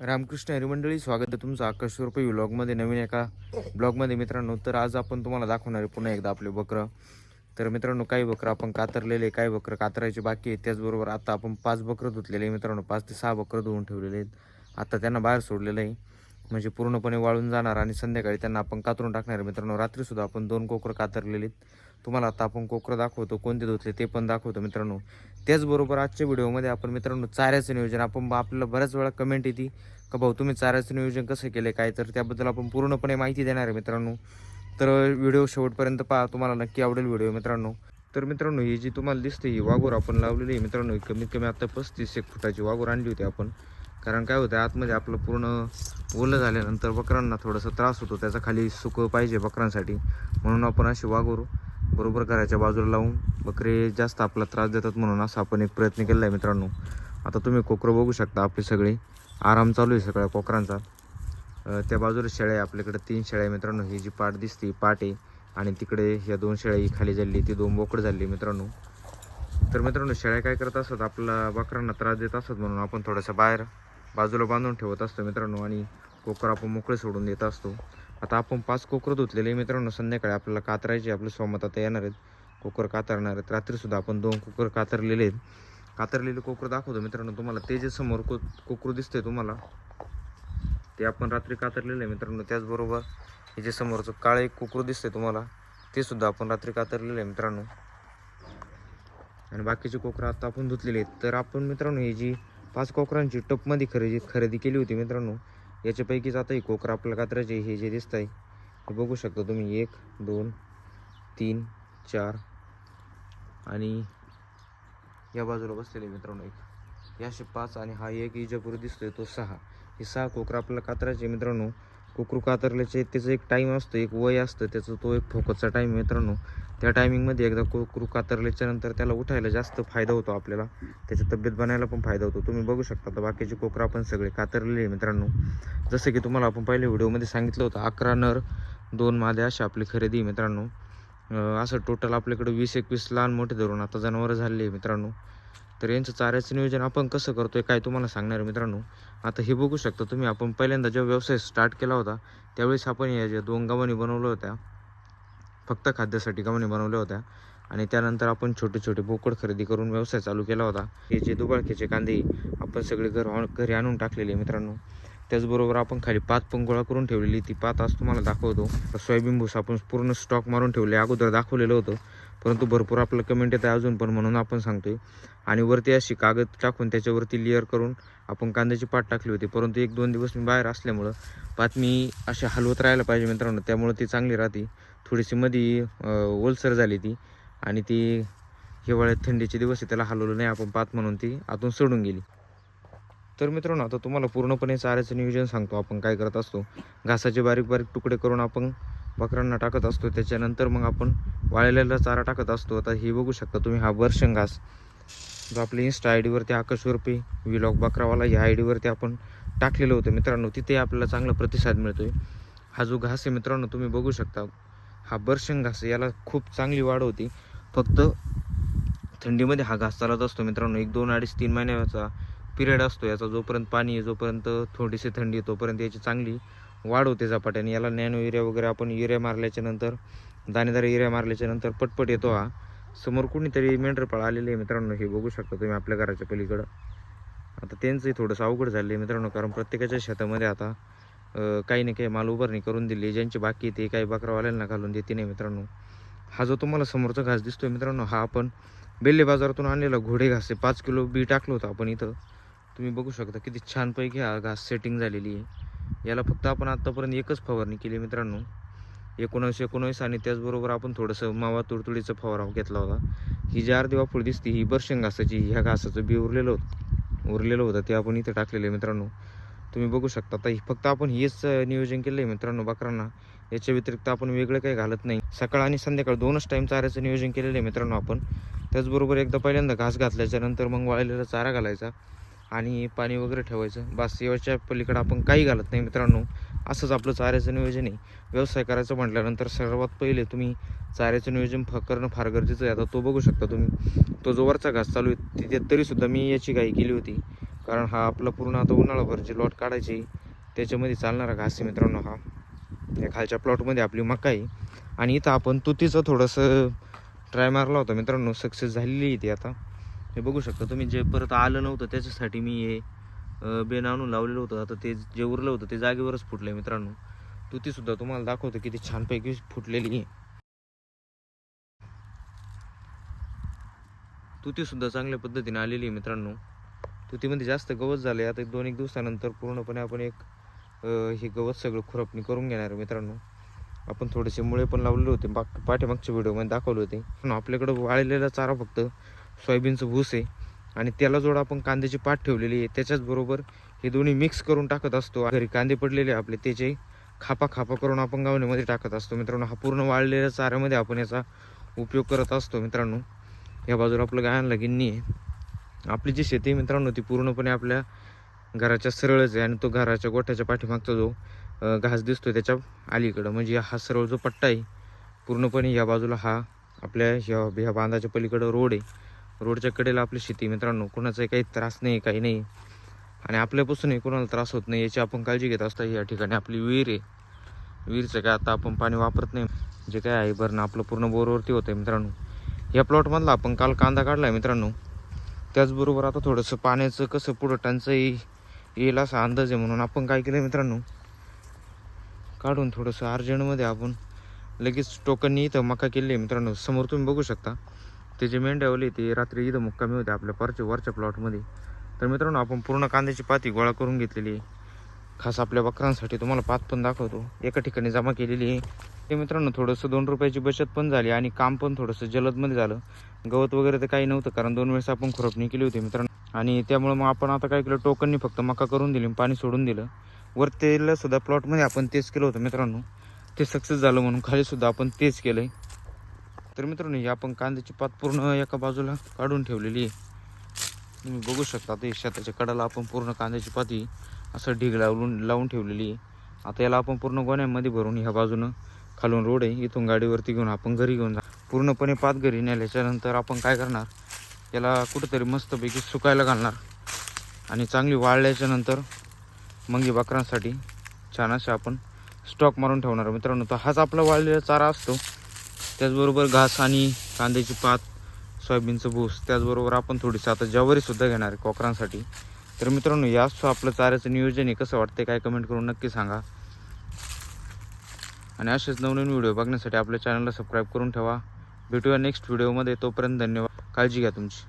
रामकृष्ण हरी मंडळी, स्वागत आहे तुमचं आकाश रुपये व्लॉगमध्ये, नवीन एका ब्लॉगमध्ये मित्रांनो. तर आज आपण तुम्हाला दाखवणार आहे पुन्हा एकदा आपले बकरं. तर मित्रांनो, काही बकरं आपण कातरलेले, काही बकरं कातरायचे बाकी आहे. त्याचबरोबर आता आपण 5 बकरं धुतलेले आहे मित्रांनो, 5 ते 6 बकरं धुवून ठेवलेले आहेत. आता त्यांना बाहेर सोडलेलं आहे, म्हणजे पूर्णपणे वाळून जाणार आणि संध्याकाळी त्यांना आपण कातरून टाकणार आहे मित्रांनो. रात्रीसुद्धा आपण 2 कोकरं कातरलेले आहेत. तुम्हाला आता आपण कोकरं दाखवतो, कोणते धुतले ते पण दाखवतो मित्रांनो. त्याचबरोबर आजच्या व्हिडिओमध्ये आपण मित्रांनो चाऱ्याचं नियोजन, आपल्याला बऱ्याच वेळा कमेंट येते का भाऊ तुम्ही चाऱ्याचं नियोजन कसं केलं काय, तर त्याबद्दल आपण पूर्णपणे माहिती देणार आहे मित्रांनो. तर व्हिडिओ शेवटपर्यंत पहा, तुम्हाला नक्की आवडेल व्हिडिओ मित्रांनो. तर मित्रांनो, ही जी तुम्हाला दिसते ही वाघोर आपण लावलेली आहे मित्रांनो. कमीत कमी आता 35 फुटाची वाघोर आणली होती आपण. कारण काय होतं, आतमध्ये आपलं पूर्ण ओलं झाल्यानंतर बकरांना थोडासा त्रास होतो, त्याचा खाली सुकं पाहिजे बकरांसाठी, म्हणून आपण अशी वाघोर बरोबर घराच्या बाजूला लावून बकरे जास्त आपला त्रास देतात म्हणून असा आपण एक प्रयत्न केला आहे मित्रांनो. आता तुम्ही कोकरं बघू शकता, आपले सगळे आराम चालू आहे सगळ्या कोकरांचा. त्या बाजूला शेळ्या आहे आपल्याकडे, 3 शेळ्या आहे मित्रांनो. ही जी पाट दिसते पाट आहे, आणि तिकडे ह्या 2 शेळ्या ही खाली झाली, ती 2 बोकड झाली मित्रांनो. तर मित्रांनो, शेळ्या काय करत असतात, आपला बकरांना त्रास देत असतात म्हणून आपण थोडंसं बाहेर बाजूला बांधून ठेवत असतो मित्रांनो, आणि कोकर आपण मोकळे सोडून देत असतो. आता आपण 5 कोकर धुतलेले मित्रांनो. संध्याकाळी आपल्याला कातरायचे, आपले सोमत आता येणार आहेत, कोकर कातरणार आहेत. रात्रीसुद्धा आपण 2 कोकर कातरलेले आहेत. कातरलेले कोकर दाखवतो मित्रांनो तुम्हाला. ते जे समोर कोकरू दिसते तुम्हाला, ते आपण रात्री कातरलेलं आहे मित्रांनो. त्याचबरोबर हे जे समोरचं काळे एक कोकरू दिसते तुम्हाला, ते सुद्धा आपण रात्री कातरलेलं आहे मित्रांनो. आणि बाकीचे कोकरं आता आपण धुतलेले आहेत. तर आपण मित्रांनो ही जी 5 कोकरांची टपमध्ये खरेदी केली होती मित्रांनो, याच्यापैकीच आता ही कोकरं आपल्याला कातरायचे. हे जे दिसत आहे हे बघू शकता तुम्ही, 1 2 3 4 आणि या बाजूला बसलेले मित्रांनो एक, याशे 5, आणि हा एक इजापूर दिसतोय तो 6. हे 6 कोकरं आपल्याला कातरायचे मित्रांनो. कोकरू कातरल्याचे त्याचं एक टाईम असतो, एक वय असतं त्याचं, तो एक फोकसचा टाईम मित्रांनो. त्या टायमिंगमध्ये एकदा कोकरू कातरल्याच्या नंतर त्याला उठायला जास्त फायदा होतो आपल्याला, त्याची तब्येत बनायला पण फायदा होतो. तुम्ही बघू शकता तर बाकीचे कोकरं आपण सगळे कातरलेले आहे मित्रांनो. जसं की तुम्हाला आपण पहिल्या व्हिडिओमध्ये सांगितलं होतं, 11 नर 2 मादे अशी आपली खरेदी मित्रांनो. असं टोटल आपल्याकडे 20-21 लहान मोठे धरून आता जनावरं झालेली आहे मित्रांनो. तर यांचं चाऱ्याचं नियोजन आपण कसं करतोय काय तुम्हाला सांगणार मित्रांनो. आता हे बघू शकता तुम्ही, आपण पहिल्यांदा जेव्हा व्यवसाय स्टार्ट केला होता त्यावेळेस आपण या ज्या 2 गव्हाणी बनवल्या होत्या, फक्त खाद्यासाठी गव्हाणी बनवल्या होत्या, आणि त्यानंतर आपण छोटे छोटे बोकड खरेदी करून व्यवसाय चालू केला होता. हे जे दुबाळक्याचे कांदे आपण सगळे घरी आणून टाकलेले मित्रांनो. त्याचबरोबर आपण खाली पात पण गोळा करून ठेवलेली, ती पात आज तुम्हाला दाखवतो. सोयाबीन भूस आपण पूर्ण स्टॉक मारून ठेवले, अगोदर दाखवलेलं होतं, परंतु भरपूर आपलं कमेंट येतं अजून पण, म्हणून आपण सांगतोय. आणि वरती अशी कागद टाकून त्याच्यावरती लेअर करून आपण कांद्याची पात टाकली होती, परंतु 1-2 दिवस मी बाहेर असल्यामुळं पात मी अशी हलवत राहायला पाहिजे मित्रांनो, त्यामुळे ती चांगली राहते. थोडीशी मध्ये ओलसर झाली ती, आणि ती हिवाळ्यात थंडीचे दिवस त्याला हलवलं नाही आपण पात, म्हणून ती आतून सोडून गेली. तर मित्रांनो, आता तुम्हाला पूर्णपणे चाऱ्याचं नियोजन सांगतो आपण काय करत असतो. घासाचे बारीक बारीक तुकडे करून आपण बकरांना टाकत असतो, त्याच्यानंतर मग आपण वाळलेला चारा टाकत असतो. आता हे बघू शकता तुम्ही, हा बर्शन घास जो आपल्या इन्स्टा आय डीवरती आकाश रुपये व्लॉग बकरावाला ह्या आय डीवरती आपण टाकलेलं होतं मित्रांनो, तिथे आपल्याला चांगला प्रतिसाद मिळतोय. हा जो घास आहे मित्रांनो तुम्ही बघू शकता, हा बर्शन घास, याला खूप चांगली वाढ होती. फक्त थंडीमध्ये हा घास चालत असतो मित्रांनो. 1-2-2.5-3 महिन्याचा पिरियड असतो याचा, जोपर्यंत पाणी आहे, जोपर्यंत थोडीशी थंडी आहे, तोपर्यंत याची चांगली वाढ होते झपाट्याने. याला नॅनो युरिया वगैरे आपण युरिया मारल्याच्या नंतर, दाणेदार युरिया मारल्याच्या नंतर पटपट येतो हा. समोर कुणीतरी मेंढरपाळ आलेले आहे मित्रांनो, हे बघू शकता तुम्ही आपल्या घराच्या पलीकडं. आता त्यांचंही थोडंसं अवघड झालं आहे मित्रांनो, कारण प्रत्येकाच्या शेतामध्ये आता काही ना काही माल उभारणी करून दिली, ज्यांची बाकी ते काही बकरावाल्यांना घालून देते नाही मित्रांनो. हा जो तुम्हाला समोरचा घास दिसतोय मित्रांनो, हा आपण बेल्ले बाजारातून आणलेला घोडे घास आहे. 5 किलो बी टाकलं होतं आपण इथं. तुम्ही बघू शकता किती छानपैकी हा घास सेटिंग झालेली आहे. याला फक्त आपण आत्तापर्यंत एकच फवारणी केली मित्रांनो, 19 आणि त्याचबरोबर आपण थोडंसं मावा तुडतुडीचा फवारा घेतला होता. ही जी अर्धी वाफूळ दिसते ही बर्शन घासाची, ह्या घासाचं बी उरलेलं होतं ते आपण इथं टाकलेलं आहे मित्रांनो. तुम्ही बघू शकता. आता फक्त आपण हेच नियोजन केलं आहे मित्रांनो बकरांना, याच्या व्यतिरिक्त आपण वेगळं काही घालत नाही. सकाळ आणि संध्याकाळ 2च टाईम चाऱ्याचं नियोजन केलेलं आहे मित्रांनो आपण. त्याचबरोबर एकदा पहिल्यांदा घास घातल्याच्या नंतर मग वाळलेला चारा घालायचा आणि पाणी वगैरे ठेवायचं, बस. याच्या पलीकडे आपण काही घालत नाही मित्रांनो. असंच आपलं चाऱ्याचं नियोजन आहे. व्यवसाय करायचं म्हटल्यानंतर सर्वात पहिले तुम्ही चाऱ्याचं नियोजन करणं फार गरजेचं आहे. आता तो बघू शकता तुम्ही, तो जो वरचा घास चालू आहे तिथे तरीसुद्धा मी याची गाई केली होती, कारण हा आपला पूर्ण आता उन्हाळाभर जे लॉट काढायची त्याच्यामध्ये चालणारा घास आहे मित्रांनो हा. या खालच्या प्लॉटमध्ये आपली मका आहे आणि इथं आपण तुतीचं थोडंसं ट्राय मारला होता मित्रांनो, सक्सेस झालेली आहे ती आता. हे बघू शकता तुम्ही, जे परत आलं नव्हतं त्याच्यासाठी मी हे बेन आणून लावलेलं होतं. आता ते जे उरलं होतं ते जागेवरच फुटलं मित्रांनो. तुतीसुद्धा तुम्हाला दाखवतो किती छानपैकी फुटलेली आहे. तुतीसुद्धा चांगल्या पद्धतीने आलेली आहे मित्रांनो. तुतीमध्ये जास्त गवत झाले. आता 2-1 दिवसानंतर पूर्णपणे आपण एक हे गवत सगळं खुरपणी करून घेणार आहे मित्रांनो. आपण थोडेसे मुळे पण लावलेले होते, पाठीमागच्या व्हिडिओमध्ये दाखवले होते. आपल्याकडं वाळलेला चारा फक्त सोयाबीनचं भूस आहे आणि त्याला जोड आपण कांद्याची पात ठेवलेली आहे. त्याच्याचबरोबर हे दोन्ही मिक्स करून टाकत असतो. घरी कांदे पडलेले आपले त्याचे खापा करून आपण गावणीमध्ये टाकत असतो मित्रांनो. हा पूर्ण वाळलेल्या चाऱ्यामध्ये आपण याचा उपयोग करत असतो मित्रांनो. या बाजूला आपलं गायांना गिन्नी आहे. आपली जी शेती मित्रांनो ती पूर्णपणे आपल्या घराच्या सरळच आहे आणि तो घराच्या गोठ्याच्या पाठीमागचा जो घास दिसतो त्याच्या अलीकडं, म्हणजे हा सरळ जो पट्टा आहे पूर्णपणे या बाजूला हा आपल्या ह्या बांधाच्या पलीकडं रोड आहे. रोडच्या कडेला आपली शेती मित्रांनो. कोणाचाही काही त्रास नाही, काही नाही आणि आपल्यापासूनही कोणाला त्रास होत नाही याची आपण काळजी घेत असतो. या ठिकाणी आपली विहीर आहे. विहीरचं काय आता आपण पाणी वापरत नाही, जे काय आहे भरणं आपलं पूर्ण बोरवरती होतं मित्रांनो. या प्लॉटमधला आपण काल कांदा काढला आहे मित्रांनो. त्याचबरोबर आता थोडंसं पाण्याचं कसं पुढं टंचाई येईल असा अंदाज आहे म्हणून आपण काय केलं मित्रांनो, काढून थोडंसं अर्जंटमध्ये आपण लगेच टोकननी इथं मका केली आहे मित्रांनो. समोर तुम्ही बघू शकता ते जे मेंढ्यावले ते रात्री इथं मुक्कामी होते आपल्या वरच्या प्लॉटमध्ये. तर मित्रांनो आपण पूर्ण कांद्याची पाती गोळा करून घेतलेली आहे, खास आपल्या बकरांसाठी. तुम्हाला पात पण दाखवतो, एका ठिकाणी जमा केलेली आहे. ते मित्रांनो थोडंसं 2 रुपयाची बचत पण झाली आणि काम पण थोडंसं जलदमध्ये झालं. गवत वगैरे तर काही नव्हतं कारण 2 वेळेस आपण खुरपणी केली होती मित्रांनो. आणि त्यामुळे मग आपण आता काय केलं, टोकननी फक्त मका करून दिली, पाणी सोडून दिलं. वर तेला सुद्धा प्लॉटमध्ये आपण तेच केलं होतं मित्रांनो. ते सक्सेस झालं म्हणून खालीसुद्धा आपण तेच केलं आहे. तर मित्रांनो ही आपण कांद्याची पात पूर्ण एका बाजूला काढून ठेवलेली आहे. तुम्ही बघू शकता ते शेताच्या कडाला आपण पूर्ण कांद्याची पाती असं ढीग लावून ठेवलेली आहे. आता याला आपण पूर्ण गोण्यांमध्ये भरून ह्या बाजूनं खालून रोड आहे, इथून गाडीवरती घेऊन आपण घरी घेऊन जा. पूर्णपणे पात घरी नेल्याच्यानंतर आपण काय करणार, याला कुठंतरी मस्तपैकी सुकायला घालणार आणि चांगली वाळल्याच्यानंतर मग ही बकरांसाठी छान असे आपण स्टॉक मारून ठेवणार मित्रांनो. तर हाच आपला वाळलेला चारा असतो. त्याचबरोबर घास आणि कांद्याची पात, सोयाबीनचं भूस, त्याचबरोबर आपण थोडीशी आता ज्वारीसुद्धा घेणार आहे कोकरांसाठी. तर मित्रांनो या आपलं चाऱ्याचं नियोजन आहे, कसं वाटतं काय कमेंट करून नक्की सांगा. आणि असेच नवनवीन व्हिडिओ बघण्यासाठी आपल्या चॅनलला सबस्क्राईब करून ठेवा. भेटूया नेक्स्ट व्हिडिओमध्ये. तोपर्यंत धन्यवाद. काळजी घ्या तुमची.